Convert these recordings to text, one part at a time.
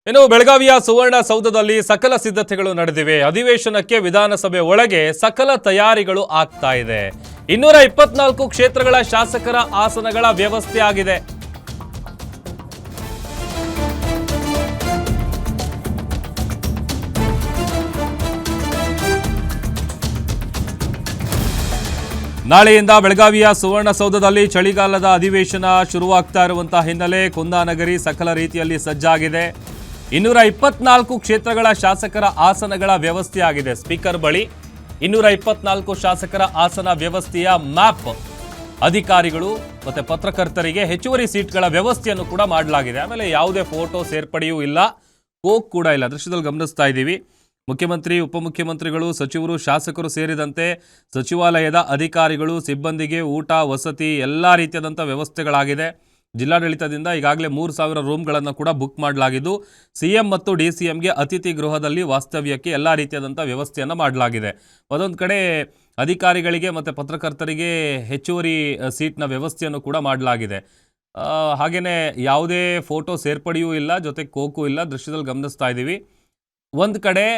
ಇನ್ನು ಬೆಳಗಾವಿಯ ಸುವರ್ಣ ಸೌಧದಲ್ಲಿ ಸಕಲ ಸಿದ್ಧತೆಗಳು ನಡೆದಿವೆ. ಅಧಿವೇಶನಕ್ಕೆ ವಿಧಾನಸಭೆ ಒಳಗೆ ಸಕಲ ತಯಾರಿಗಳು ಆಗ್ತಾ ಇದೆ. 224 ಕ್ಷೇತ್ರಗಳ ಶಾಸಕರ ಆಸನಗಳ ವ್ಯವಸ್ಥೆ ಆಗಿದೆ. ನಾಳೆಯಿಂದ ಬೆಳಗಾವಿಯ ಸುವರ್ಣಸೌಧದಲ್ಲಿ ಚಳಿಗಾಲದ ಅಧಿವೇಶನ ಶುರುವಾಗ್ತಾ ಇರುವಂತಹ ಹಿನ್ನೆಲೆ ಕುಂದಾನಗರಿ ಸಕಲ ರೀತಿಯಲ್ಲಿ ಸಜ್ಜಾಗಿದೆ. 224 ಕ್ಷೇತ್ರಗಳ ಶಾಸಕರ ಆಸನಗಳ ವ್ಯವಸ್ಥೆ ಆಗಿದೆ. ಸ್ಪೀಕರ್ ಬಳಿ 224 ಶಾಸಕರ ಆಸನ ವ್ಯವಸ್ಥೆಯ ಮ್ಯಾಪ್, ಅಧಿಕಾರಿಗಳು ಮತ್ತೆ ಪತ್ರಕರ್ತರಿಗೆ ಹೆಚ್ಚುವರಿ ಸೀಟ್ಗಳ ವ್ಯವಸ್ಥೆಯನ್ನು ಕೂಡ ಮಾಡಲಾಗಿದೆ. ಆಮೇಲೆ ಯಾವುದೇ ಫೋಟೋ ಸೇರ್ಪಡೆಯೂ ಇಲ್ಲ, ಕೋಕ್ ಕೂಡ ಇಲ್ಲ. ದೃಶ್ಯದಲ್ಲಿ ಗಮನಿಸ್ತಾ ಇದ್ದೀವಿ. ಮುಖ್ಯಮಂತ್ರಿ, ಉಪಮುಖ್ಯಮಂತ್ರಿಗಳು, ಸಚಿವರು, ಶಾಸಕರು ಸೇರಿದಂತೆ ಸಚಿವಾಲಯದ ಅಧಿಕಾರಿಗಳು, ಸಿಬ್ಬಂದಿಗೆ ಊಟ, ವಸತಿ ಎಲ್ಲ ರೀತಿಯಾದಂಥ ವ್ಯವಸ್ಥೆಗಳಾಗಿದೆ. ಜಿಲ್ಲಾಡಳಿತದಿಂದ ಈಗಾಗಲೇ 3000 ರೂಮ್ಗಳನ್ನು ಕೂಡ ಬುಕ್ ಮಾಡಲಾಗಿದ್ದು, ಸಿಎಂ ಮತ್ತು DCMಗೆ ಅತಿಥಿ ಗೃಹದಲ್ಲಿ ವಾಸ್ತವ್ಯಕ್ಕೆ ಎಲ್ಲ ರೀತಿಯಾದಂಥ ವ್ಯವಸ್ಥೆಯನ್ನು ಮಾಡಲಾಗಿದೆ. ಒಂದೊಂದು ಕಡೆ ಅಧಿಕಾರಿಗಳಿಗೆ ಮತ್ತು ಪತ್ರಕರ್ತರಿಗೆ ಹೆಚ್ಚುವರಿ ಸೀಟ್ನ ವ್ಯವಸ್ಥೆಯನ್ನು ಕೂಡ ಮಾಡಲಾಗಿದೆ. ಹಾಗೆಯೇ ಯಾವುದೇ ಫೋಟೋ ಸೇರ್ಪಡೆಯೂ ಇಲ್ಲ, ಜೊತೆಗೆ ಕೋಕು ಇಲ್ಲ. ದೃಶ್ಯದಲ್ಲಿ ಗಮನಿಸ್ತಾ ಇದ್ದೀವಿ. ಒಂದು ಕಡೆ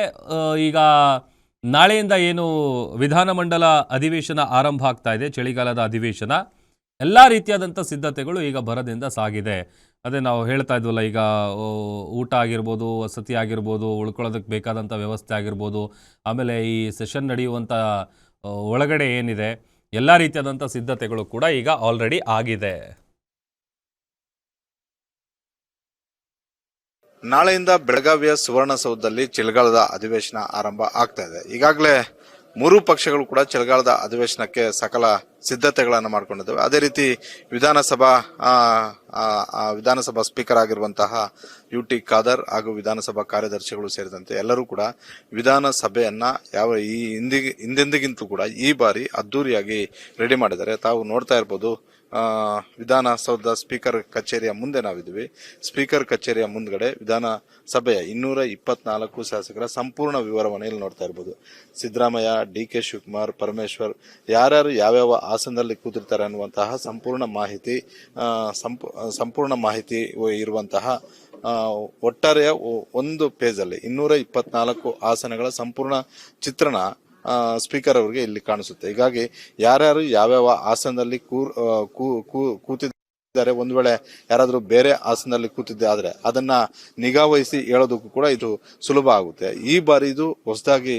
ಈಗ ನಾಳೆಯಿಂದ ಏನು ವಿಧಾನಮಂಡಲ ಅಧಿವೇಶನ ಆರಂಭ ಆಗ್ತಾ ಇದೆ, ಚಳಿಗಾಲದ ಅಧಿವೇಶನ, ಎಲ್ಲ ರೀತಿಯಾದಂಥ ಸಿದ್ಧತೆಗಳು ಈಗ ಭರದಿಂದ ಸಾಗಿದೆ. ಅದೇ ನಾವು ಹೇಳ್ತಾ ಇದ್ವಲ್ಲ, ಈಗ ಊಟ ಆಗಿರ್ಬೋದು, ವಸತಿ ಆಗಿರ್ಬೋದು, ಉಳ್ಕೊಳ್ಳೋದಕ್ಕೆ ಬೇಕಾದಂಥ ವ್ಯವಸ್ಥೆ ಆಗಿರ್ಬೋದು, ಆಮೇಲೆ ಈ ಸೆಷನ್ ನಡೆಯುವಂಥ ಒಳಗಡೆ ಏನಿದೆ ಎಲ್ಲ ರೀತಿಯಾದಂಥ ಸಿದ್ಧತೆಗಳು ಕೂಡ ಈಗ ಆಲ್ರೆಡಿ ಆಗಿದೆ. ನಾಳೆಯಿಂದ ಬೆಳಗಾವಿಯ ಸುವರ್ಣಸೌಧದಲ್ಲಿ ಚಳಿಗಾಲದ ಅಧಿವೇಶನ ಆರಂಭ ಆಗ್ತಾ ಇದೆ. ಈಗಾಗಲೇ 3 ಪಕ್ಷಗಳು ಕೂಡ ಚಳಿಗಾಲದ ಅಧಿವೇಶನಕ್ಕೆ ಸಕಲ ಸಿದ್ಧತೆಗಳನ್ನು ಮಾಡಿಕೊಂಡಿದ್ದಾವೆ. ಅದೇ ರೀತಿ ವಿಧಾನಸಭಾ ಸ್ಪೀಕರ್ ಆಗಿರುವಂತಹ UT ಖಾದರ್ ಹಾಗೂ ವಿಧಾನಸಭಾ ಕಾರ್ಯದರ್ಶಿಗಳು ಸೇರಿದಂತೆ ಎಲ್ಲರೂ ಕೂಡ ವಿಧಾನಸಭೆಯನ್ನ ಹಿಂದೆಂದಿಗಿಂತಲೂ ಕೂಡ ಈ ಬಾರಿ ಅದ್ದೂರಿಯಾಗಿ ರೆಡಿ ಮಾಡಿದ್ದಾರೆ. ತಾವು ನೋಡ್ತಾ ಇರ್ಬೋದು, ವಿಧಾನಸೌಧ ಸ್ಪೀಕರ್ ಕಚೇರಿಯ ಮುಂದೆ ನಾವಿದ್ದೀವಿ. ಸ್ಪೀಕರ್ ಕಚೇರಿಯ ಮುಂದ್ಗಡೆ ವಿಧಾನಸಭೆಯ 224 ಶಾಸಕರ ಸಂಪೂರ್ಣ ವಿವರವನ್ನು ಇಲ್ಲಿ ನೋಡ್ತಾ ಇರ್ಬೋದು. ಸಿದ್ದರಾಮಯ್ಯ, DK ಶಿವಕುಮಾರ್, ಪರಮೇಶ್ವರ್ ಯಾರ್ಯಾರು ಯಾವ್ಯಾವ ಆಸನದಲ್ಲಿ ಕೂತಿರ್ತಾರೆ ಅನ್ನುವಂತಹ ಸಂಪೂರ್ಣ ಮಾಹಿತಿ ಇರುವಂತಹ ಒಟ್ಟಾರೆಯ ಒಂದು ಪೇಜಲ್ಲಿ 224 ಆಸನಗಳ ಸಂಪೂರ್ಣ ಚಿತ್ರಣ ಸ್ಪೀಕರ್ ಅವರಿಗೆ ಇಲ್ಲಿ ಕಾಣಿಸುತ್ತೆ. ಹೀಗಾಗಿ ಯಾರ್ಯಾರು ಯಾವ್ಯಾವ ಆಸನದಲ್ಲಿ ಕೂತಿದ್ದಾರೆ, ಒಂದು ವೇಳೆ ಯಾರಾದ್ರೂ ಬೇರೆ ಆಸನದಲ್ಲಿ ಕೂತಿದ್ದೆ ಆದ್ರೆ ಅದನ್ನ ನಿಗಾ ವಹಿಸಿ ಹೇಳೋದಕ್ಕೂ ಕೂಡ ಇದು ಸುಲಭ ಆಗುತ್ತೆ. ಈ ಬಾರಿ ಇದು ಹೊಸದಾಗಿ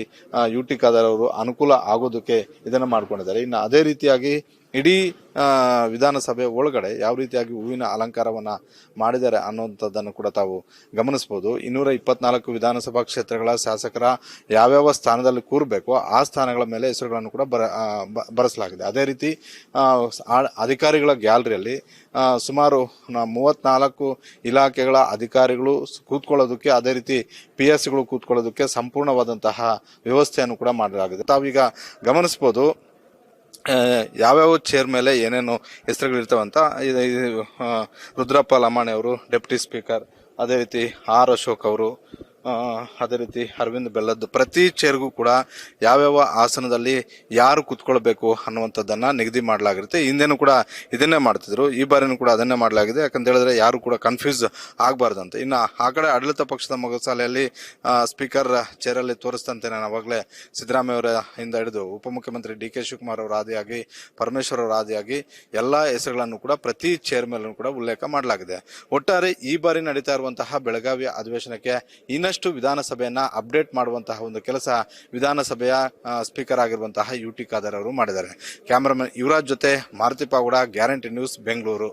UT ಖಾದರ್ ಅವರು ಅನುಕೂಲ ಆಗೋದಕ್ಕೆ ಇದನ್ನ ಮಾಡ್ಕೊಂಡಿದ್ದಾರೆ. ಇನ್ನು ಅದೇ ರೀತಿಯಾಗಿ ಇಡೀ ವಿಧಾನಸಭೆ ಒಳಗಡೆ ಯಾವ ರೀತಿಯಾಗಿ ಹೂವಿನ ಅಲಂಕಾರವನ್ನ ಮಾಡಿದ್ದಾರೆ ಅನ್ನುವಂಥದ್ದನ್ನು ಕೂಡ ತಾವು ಗಮನಿಸಬಹುದು. 224 ವಿಧಾನಸಭಾ ಕ್ಷೇತ್ರಗಳ ಶಾಸಕರ ಯಾವ್ಯಾವ ಸ್ಥಾನದಲ್ಲಿ ಕೂರಬೇಕು ಆ ಸ್ಥಾನಗಳ ಮೇಲೆ ಹೆಸರುಗಳನ್ನು ಕೂಡ ಬರೆಸಲಾಗಿದೆ. ಅದೇ ರೀತಿ ಅಧಿಕಾರಿಗಳ ಗ್ಯಾಲರಿಯಲ್ಲಿ ಸುಮಾರು 34 ಇಲಾಖೆಗಳ ಅಧಿಕಾರಿಗಳು ಕೂತ್ಕೊಳ್ಳೋದಕ್ಕೆ, ಅದೇ ರೀತಿ PSಗಳು ಕೂತ್ಕೊಳ್ಳೋದಕ್ಕೆ ಸಂಪೂರ್ಣವಾದಂತಹ ವ್ಯವಸ್ಥೆಯನ್ನು ಕೂಡ ಮಾಡಲಾಗಿದೆ. ತಾವೀಗ ಗಮನಿಸಬಹುದು ಯಾವ್ಯಾವ ಚೇರ್ ಮೇಲೆ ಏನೇನು ಹೆಸರುಗಳಿರ್ತಾವಂತ. ರುದ್ರಪ್ಪ ಲಮಾಣಿ ಅವರು ಡೆಪ್ಯೂಟಿ ಸ್ಪೀಕರ್, ಅದೇ ರೀತಿ R ಅಶೋಕ್ ಅವರು, ಅದೇ ರೀತಿ ಅರವಿಂದ್ ಬೆಲ್ಲದ್ದು, ಪ್ರತಿ ಚೇರ್ಗೂ ಕೂಡ ಯಾವ್ಯಾವ ಆಸನದಲ್ಲಿ ಯಾರು ಕುತ್ಕೊಳ್ಬೇಕು ಅನ್ನುವಂಥದ್ದನ್ನ ನಿಗದಿ ಮಾಡಲಾಗಿರುತ್ತೆ. ಹಿಂದೆನೂ ಕೂಡ ಇದನ್ನೇ ಮಾಡ್ತಿದ್ರು, ಈ ಬಾರಿನೂ ಕೂಡ ಅದನ್ನೇ ಮಾಡಲಾಗಿದೆ. ಯಾಕಂತ ಹೇಳಿದ್ರೆ ಯಾರು ಕೂಡ ಕನ್ಫ್ಯೂಸ್ ಆಗಬಾರ್ದಂತ. ಇನ್ನು ಆ ಕಡೆ ಆಡಳಿತ ಪಕ್ಷದ ಮೊಗಸಾಲೆಯಲ್ಲಿ ಸ್ಪೀಕರ್ ಚೇರಲ್ಲಿ ತೋರಿಸ್ತಂತೆ ನಾನು ಅವಾಗಲೇ ಸಿದ್ದರಾಮಯ್ಯ ಅವರ ಇಂದ ಹಿಡಿದು ಉಪಮುಖ್ಯಮಂತ್ರಿ DK ಶಿವಕುಮಾರ್ ಅವರ ಆದಿಯಾಗಿ, ಪರಮೇಶ್ವರ್ ಅವರ ಆದಿಯಾಗಿ ಎಲ್ಲಾ ಹೆಸರುಗಳನ್ನು ಕೂಡ ಪ್ರತಿ ಚೇರ್ ಮೇಲೂ ಕೂಡ ಉಲ್ಲೇಖ ಮಾಡಲಾಗಿದೆ. ಒಟ್ಟಾರೆ ಈ ಬಾರಿ ನಡೀತಾ ಇರುವಂತಹ ಬೆಳಗಾವಿಯ ಅಧಿವೇಶನಕ್ಕೆ ಇನ್ನಷ್ಟು ವಿಧಾನಸಭೆಯನ್ನ ಅಪ್ಡೇಟ್ ಮಾಡುವಂತಹ ಒಂದು ಕೆಲಸ ವಿಧಾನಸಭೆಯ ಸ್ಪೀಕರ್ ಆಗಿರುವಂತಹ UT ಖಾದರ್ ಅವರು ಮಾಡಿದ್ದಾರೆ. ಕ್ಯಾಮರಾಮನ್ ಯುವರಾಜ್ ಜೊತೆ ಮಾರುತಿ ಪಾವಗಡ, ಗ್ಯಾರಂಟಿ ನ್ಯೂಸ್, ಬೆಂಗಳೂರು.